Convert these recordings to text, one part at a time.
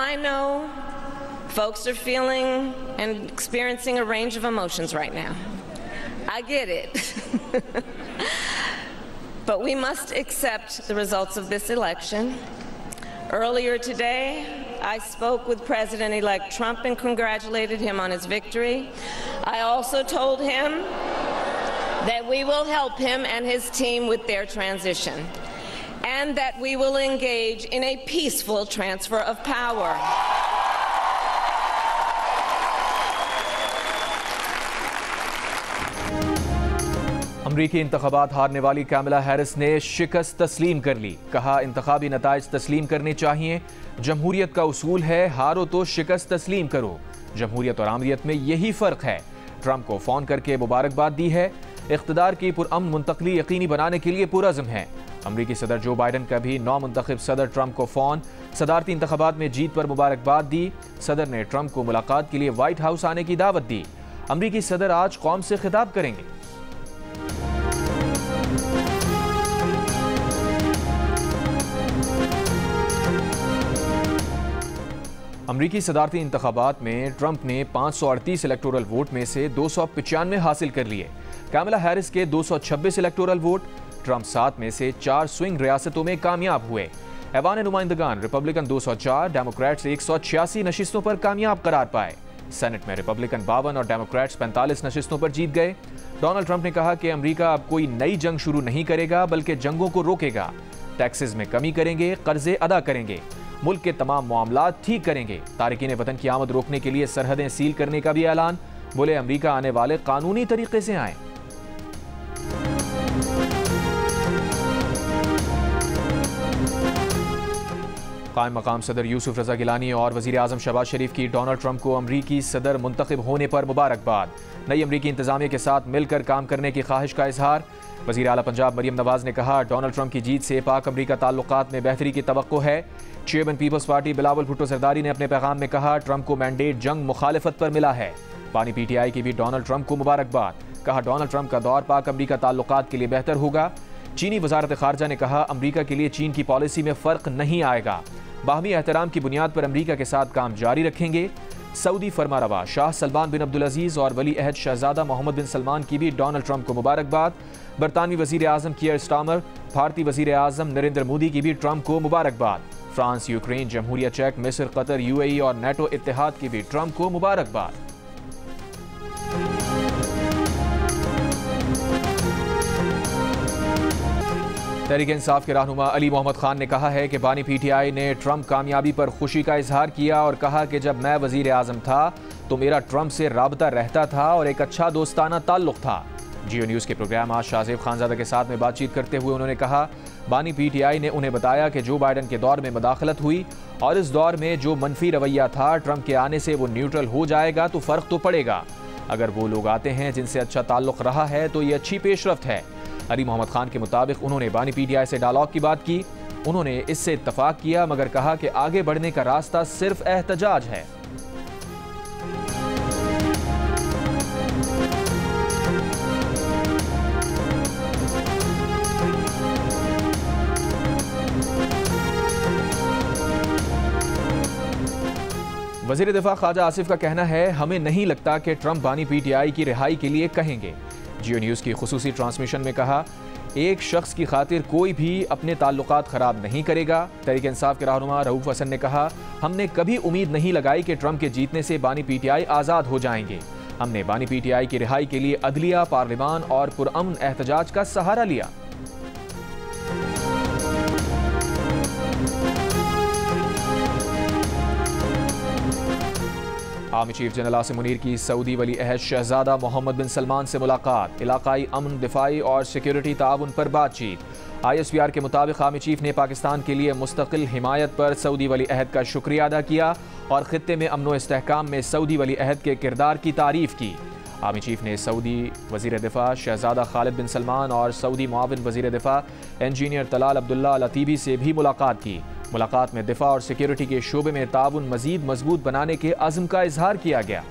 I know folks are feeling and experiencing a range of emotions right now. I get it. But we must accept the results of this election. Earlier today, I spoke with President-elect Trump and congratulated him on his victory. I also told him that we will help him and his team with their transition, and that we will engage in a peaceful transfer of power. अमरीकी इंतखाबात हारने वाली Kamala Harris ने शिकस्त तस्लीम कर ली। कहा, इंतखाबी नताइज तस्लीम करने चाहिए। जमहूरियत का उसूल है, हारो तो शिकस्त तस्लीम करो। जमहूरियत और आमरीत में यही फ़र्क है। ट्रंप को फ़ोन करके मुबारकबाद दी है। इख्तिदार की पुरअमन मुंतकली यकीनी बनाने के लिए पुरअज़्म है। अमरीकी सदर जो बाइडन का भी नौमुंतखब सदर ट्रंप को फ़ोन, सदारती इंतखाबात में जीत पर मुबारकबाद दी। सदर ने ट्रंप को मुलाकात के लिए व्हाइट हाउस आने की दावत दी। अमरीकी सदर आज कौम से खिताब करेंगे। अमरीकी सदारती इंतखाबात में ट्रंप ने 538 इलेक्टोरल वोट में से 295 हासिल कर लिए। कैमला हैरिस के 226 इलेक्टोरल वोट। ट्रंप 7 में से 4 स्विंग रियासतों में कामयाब हुए। ऐवान नुमाइंदगान रिपब्लिकन 204, डेमोक्रेट्स 186 नशिस्तों पर कामयाब करार पाए। सेनेट में रिपब्लिकन 52 और डेमोक्रेट्स 45 नशिस्तों पर जीत गए। डोनाल्ड ट्रंप ने कहा कि अमरीका अब कोई नई जंग शुरू नहीं करेगा, बल्कि जंगों को रोकेगा। टैक्सेस में कमी करेंगे, कर्जे अदा करेंगे, मुल्क के तमाम मामलात ठीक करेंगे। तारिकीन वतन की आमद रोकने के लिए सरहदें सील करने का भी ऐलान। बोले, अमरीका आने वाले कानूनी तरीके से आए। कायम मकाम सदर यूसुफ रजा गिलानी और वजीर आजम शहबाज शरीफ की डोनाल्ड ट्रंप को अमरीकी सदर मुंतखब होने पर मुबारकबाद। नई अमरीकी इंतजामिया के साथ मिलकर काम करने की ख्वाहिश का इजहार। वजीर आला पंजाब मरियम नवाज ने कहा, डोनाल्ड ट्रंप की जीत से पाक अमरीका ताल्लुकात में बेहतरी की तवक्को है। चेयरमैन पीपल्स पार्टी बिलावल भुट्टो जरदारी ने अपने पैगाम में कहा, ट्रंप को मैंडेट जंग मुखालिफत पर मिला है। बानी पीटीआई की भी डोनाल्ड ट्रंप को मुबारकबाद। कहा, डोनाल्ड ट्रंप का दौर पाक अमरीका ताल्लुकात के लिए बेहतर होगा। चीनी वजारत खारजा ने कहा, अमरीका के लिए चीन की पॉलिसी में फ़र्क नहीं आएगा। बाहमी एहतराम की बुनियाद पर अमरीका के साथ काम जारी रखेंगे। सऊदी फरमारवा शाह सलमान बिन अब्दुल अजीज़ और वली अहद शहजादा मोहम्मद बिन सलमान की भी डोनाल्ड ट्रंप को मुबारकबाद। बरतानवी वजीर आजम कियर स्टामर, भारतीय वजीर आजम नरेंद्र मोदी की भी ट्रंप को मुबारकबाद। फ्रांस, यूक्रेन, जमहूरिया चेक, मिस्र, कतर, यूएई और नेटो इत्तेहाद की भी ट्रंप को मुबारकबाद। तहरीक इंसाफ के रहनुमा अली मोहम्मद खान ने कहा है कि बानी पीटीआई ने ट्रंप कामयाबी पर खुशी का इजहार किया और कहा कि जब मैं वजीर आजम था तो मेरा ट्रंप से राबता रहता था और एक अच्छा दोस्ताना ताल्लुक था। जियो न्यूज़ के प्रोग्राम आज शाहजेब खानजादा के साथ में बातचीत करते हुए उन्होंने कहा, बानी पीटीआई ने उन्हें बताया कि जो बाइडन के दौर में मुदाखलत हुई और इस दौर में जो मनफी रवैया था, ट्रंप के आने से वो न्यूट्रल हो जाएगा तो फ़र्क तो पड़ेगा। अगर वो लोग आते हैं जिनसे अच्छा ताल्लुक रहा है तो ये अच्छी पेशरफ्त है। अली मोहम्मद खान के मुताबिक उन्होंने बानी पीटीआई से डायलॉग की बात की। उन्होंने इससे इत्तफाक किया, मगर कहा कि आगे बढ़ने का रास्ता सिर्फ एहतजाज है। वज़ीर दिफा ख्वाजा आसिफ का कहना है, हमें नहीं लगता कि ट्रंप बानी पीटीआई की रिहाई के लिए कहेंगे। जियो न्यूज़ की खुसूसी ट्रांसमिशन में कहा, एक शख्स की खातिर कोई भी अपने ताल्लुकात ख़राब नहीं करेगा। तहरीक इंसाफ के रहनुमा रऊफ हसन ने कहा, हमने कभी उम्मीद नहीं लगाई कि ट्रंप के जीतने से बानी पीटीआई आज़ाद हो जाएंगे। हमने बानी पीटीआई की रिहाई के लिए अदलिया, पार्लिमान और पुरअमन एहतजाज का सहारा लिया। Army chief general Asim Munir की सऊदी वली अहद शहजादा मोहम्मद बिन सलमान से मुलाकात। इलाकाई अमन, दिफाई और सिक्योरिटी ताउन पर बातचीत। ISPR के मुताबिक आर्मी चीफ ने पाकिस्तान के लिए मुस्तकिल हिमायत पर सऊदी वली अहद का शुक्रिया अदा किया और खित्ते में अमन व इस्तेहकाम में सऊदी वली अहद के किरदार की तारीफ की। आर्मी चीफ ने सऊदी वज़ीर दिफा शहजादा खालिद बिन सलमान और सऊदी मुआविन वज़ीर दिफा इंजीनियर तलाल अब्दुल्ला लतीबी से भी मुलाकात की। मुलाकात में दिफा और सिक्योरिटी के शोबे में ताउन मजीद मजबूत बनाने के अज़्म का इजहार किया गया।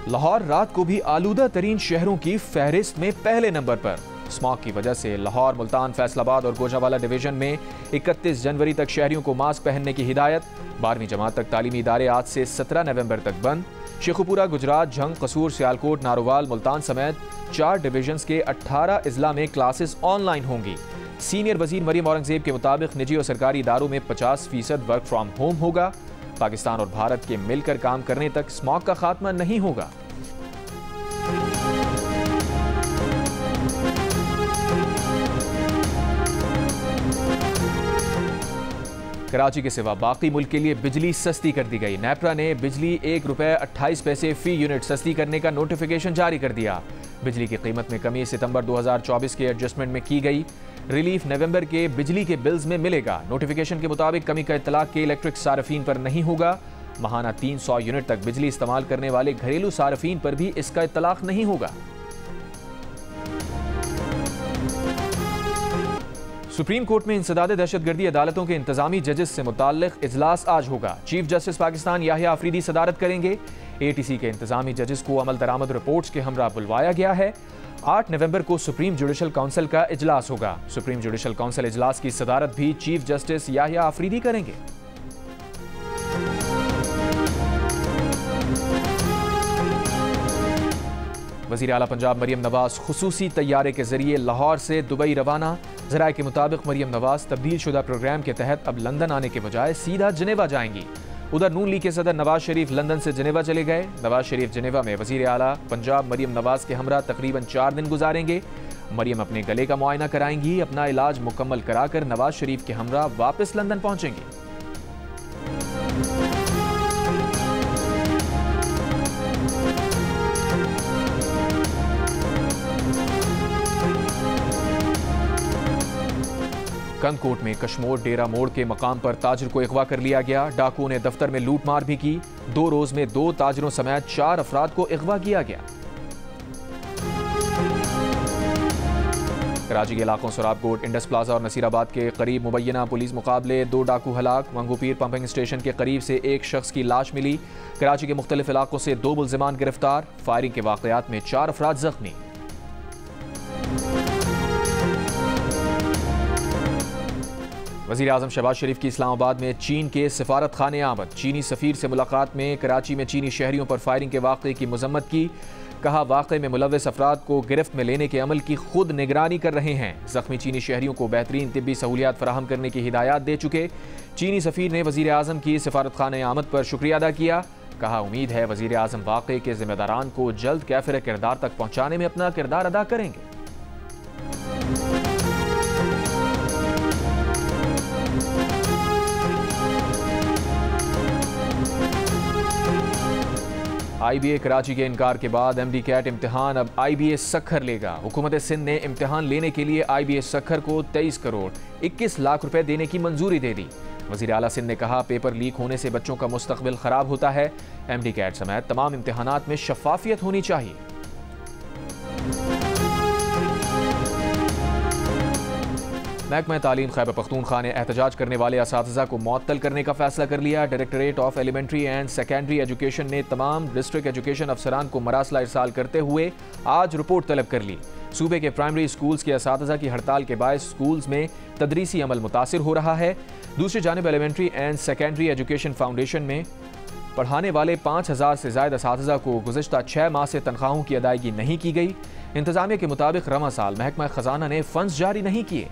लाहौर रात को भी आलूदा तरीन शहरों की फहरिस्त में पहले नंबर पर। स्मॉग की वजह से लाहौर, मुल्तान, फैसलाबाद और गोजावाला डिवीजन में 31 जनवरी तक शहरियों को मास्क पहनने की हिदायत। 12वीं जमात तक तालीमी इदारे आज से 17 नवंबर तक बंद। शेखुपुरा, गुजरात, झंग, कसूर, सियालकोट, नारोवाल, मुल्तान समेत 4 डिवीजन्स के 18 अजला में क्लासेस ऑनलाइन होंगी। सीनियर वजीर मरियम औरंगजेब के मुताबिक निजी और सरकारी इदारों में 50% वर्क फ्रॉम होम होगा। पाकिस्तान और भारत के मिलकर काम करने तक स्मॉग का खात्मा नहीं होगा। कराची के सिवा बाकी मुल्क के लिए बिजली सस्ती कर दी गई। नेपरा ने बिजली ₹1.28 फी यूनिट सस्ती करने का नोटिफिकेशन जारी कर दिया। बिजली की कीमत में कमी सितंबर 2024 के एडजस्टमेंट में की गई। रिलीफ नवंबर के बिजली के बिल्स में मिलेगा। नोटिफिकेशन के मुताबिक कमी का इतलाक के इलेक्ट्रिक सार्फिन पर नहीं होगा। माहाना 300 यूनिट तक बिजली इस्तेमाल करने वाले घरेलू सार्फिन पर भी इसका इतलाक नहीं होगा। सुप्रीम कोर्ट में इंसदाद दहशतगर्दी अदालतों के इंतजामी जजेस से मुताल्लिक इजलास आज होगा। चीफ जस्टिस पाकिस्तान याहिया आफरीदी सदारत करेंगे। ATC के इंतजामी जजेस को अमल दरामद रिपोर्ट्स के हमरा बुलवाया गया है। 8 नवंबर को सुप्रीम जुडिशल काउंसिल का इजलास होगा। सुप्रीम जुडिशल काउंसिल इजलास की सदारत भी चीफ जस्टिस याहिया आफरीदी करेंगे। वज़ीर आला पंजाब मरियम नवाज खुसूसी तैयारे के जरिए लाहौर से दुबई रवाना। ज़राए के मुताबिक मरियम नवाज तब्दील शुदा प्रोग्राम के तहत अब लंदन आने के बजाय सीधा जिनेवा जाएंगी। उधर नून लीग के सदर नवाज शरीफ लंदन से जिनेवा चले गए। नवाज शरीफ जिनेवा में वज़ीर आला पंजाब मरियम नवाज के हमरा तकरीबन 4 दिन गुजारेंगे। मरियम अपने गले का मुआयना कराएंगी। अपना इलाज मुकम्मल कराकर नवाज शरीफ के हमरा वापस लंदन पहुंचेंगी। कंदकोट में कशमोर डेरा मोड़ के मकाम पर ताजर को अगवा कर लिया गया। डाकुओं ने दफ्तर में लूटमार भी की। 2 रोज में 2 ताजरों समेत 4 अफराद को अगवा किया गया। कराची के इलाकों सोराबकोट, इंडस प्लाजा और नसीराबाद के करीब मुबैना पुलिस मुकाबले 2 डाकू हलाक। मंगूपीर पंपिंग स्टेशन के करीब से एक शख्स की लाश मिली। कराची के मुख्तलिफ इलाकों से 2 मुल्जिमान गिरफ्तार। फायरिंग के वाकयात में 4 अफराद जख्मी। वज़ीर आज़म शहबाज शरीफ की इस्लामाबाद में चीन के सफारत खाने आमद। चीनी सफ़ीर से मुलाकात में कराची में चीनी शहरियों पर फायरिंग के वाक़े की मज़म्मत की। कहा वाक़े में मुलव्वस अफराद को गिरफ्त में लेने के अमल की खुद निगरानी कर रहे हैं। ज़ख्मी चीनी शहरियों को बेहतरीन तिब्बी सहूलियात फराहम करने की हिदायत दे चुके। चीनी सफ़ीर ने वज़ीर आज़म की सफारत खाने आमद पर शुक्रिया अदा किया। कहा उम्मीद है वज़ीर आज़म वाक़े के ज़िम्मेदारान को जल्द कैफ़िर किरदार तक पहुँचाने में अपना किरदार अदा करेंगे। IBA कराची के इनकार के बाद MD कैट इम्तिहान अब IBA सखर लेगा। हुकूमत सिंध ने इम्तिहान लेने के लिए IBA सखर को 23 करोड़ 21 लाख रुपए देने की मंजूरी दे दी। वज़ीर आला सिंध ने कहा पेपर लीक होने से बच्चों का मुस्तकबिल खराब होता है। MD कैट समेत तमाम इम्तिहानात में शफाफियत होनी चाहिए। महकमा तालीम खैबर पख्तूनख्वा ने एहतजाज करने वाले असातिज़ा को मुअत्तल करने का फैसला कर लिया। Directorate of elementary and secondary education ने तमाम डिस्ट्रिक्ट एजुकेशन अफसरान को मरासला इरसाल करते हुए आज रिपोर्ट तलब कर ली। सूबे के प्राइमरी स्कूल्स के असातिज़ा की हड़ताल के बायस स्कूल्स में तदरीसी अमल मुतासिर हो रहा है। दूसरी जानिब elementary and secondary education foundation में पढ़ाने वाले 5000 से ज़ायद असातिज़ा को गुज़िश्ता 6 माह से तनख्वाहों की अदायगी नहीं की गई। इंतजामिया के मुताबिक रवा साल महकमा खजाना ने फंड्स जारी नहीं किए।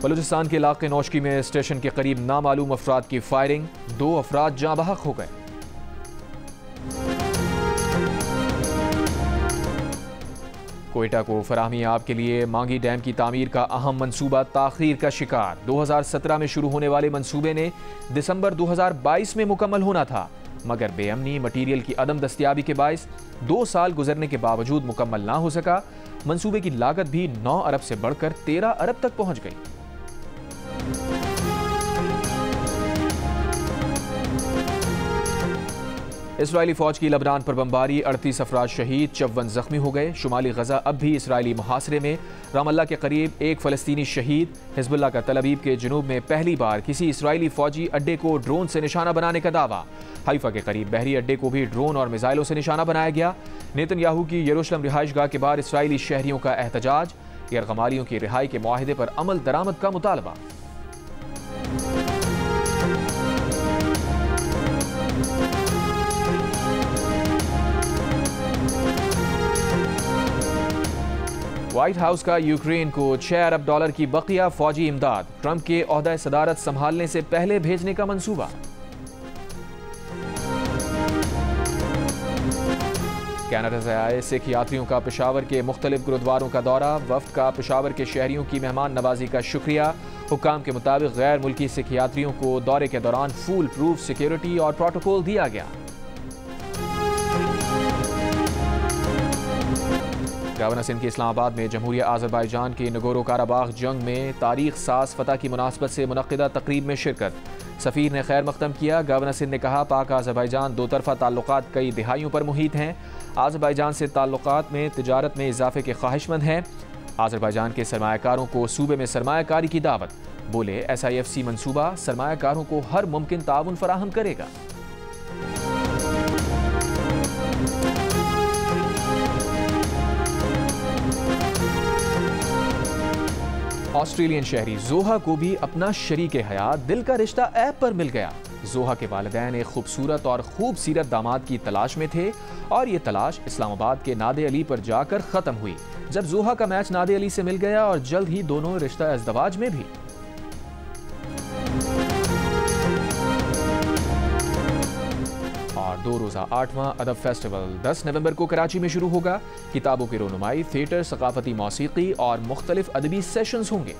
बलूचिस्तान के इलाके नौशकी में स्टेशन के करीब नामालूम अफराद की फायरिंग। 2 अफराद जाँ बहक हो गए। कोयटा को फराहमी आब के लिए मांगी डैम की तामीर का अहम मंसूबा ताखीर का शिकार। 2017 में शुरू होने वाले मंसूबे ने दिसंबर 2022 में मुकम्मल होना था, मगर बेअमनी मटीरियल की अदम दस्तियाबी के बायस 2 साल गुजरने के बावजूद मुकम्मल ना हो सका। मंसूबे की लागत भी 9 अरब से बढ़कर 13 अरब तक पहुंच गई। इसराइली फौज की लबनान पर बमबारी, 38 अफराद शहीद, 54 जख्मी हो गए। शुमाली गजा अब भी इसराइली मुहासरे में, रामल्ला के करीब एक फ़लस्तीनी शहीद। हिजबुल्लाह का तल अवीव के जुनूब में पहली बार किसी इसराइली फौजी अड्डे को ड्रोन से निशाना बनाने का दावा। हाइफा के करीब बहरी अड्डे को भी ड्रोन और मिसाइलों से निशाना बनाया गया। नेतन्याहू की यरूशलेम रिहाइशगाह के बाहर इसराइली शहरियों का एहतजाज, गैरगमालियों की रिहाई के मुआहिदे पर अमल दरामद का मुतालबा। व्हाइट हाउस का यूक्रेन को $6 अरब की बकिया फौजी इमदाद, ट्रंप के ओहदा सदारत संभालने से पहले भेजने का मंसूबा। कनाडा से आए सिख यात्रियों का पेशावर के मुख्तलिफ गुरुद्वारों का दौरा, वफ्द का पेशावर के शहरियों की मेहमान नवाजी का शुक्रिया। हुक्काम के मुताबिक गैर मुल्की सिख यात्रियों को दौरे के दौरान फुल प्रूफ सिक्योरिटी और प्रोटोकॉल दिया गया। गवर्नर सिंध के इस्लामाबाद में जमहूरिया आज़रबाईजान की नगोरो काराबाग जंग में तारीख साज फतह की मुनासबत से मुनक्किदा तकरीब में शिरकत। सफ़ीर ने खैर मक़दम किया। गवर्नर सिंध ने कहा, पाक आज़रबाईजान दो तरफ़ा ताल्लुकात कई दिहाइयों पर मुहित हैं। आज़रबाईजान से ताल्लुकात में तिजारत में इजाफे के ख्वाहिशमंद हैं। आज़रबाईजान के सरमायाकारों को सूबे में सरमायाकारी की दावत। बोले, SIFC मनसूबा सरमायाकारों को हर मुमकिन ताउन फराहम करेगा। ऑस्ट्रेलियन शहरी जोहा को भी अपना शरीक हयात दिल का रिश्ता ऐप पर मिल गया। जोहा के वालिदैन एक खूबसूरत और खूब सीरत दामाद की तलाश में थे और ये तलाश इस्लामाबाद के नादे अली पर जाकर ख़त्म हुई, जब जोहा का मैच नादे अली से मिल गया और जल्द ही दोनों रिश्ता अज़दवाज में भी। और 2 रोज़ा 8वां अदब फेस्टिवल 10 नवंबर को कराची में शुरू होगा। किताबों की रोनुमाई, थिएटर, सकाफती मौसीकी और मुख्तलिफ अदबी सेशंस होंगे।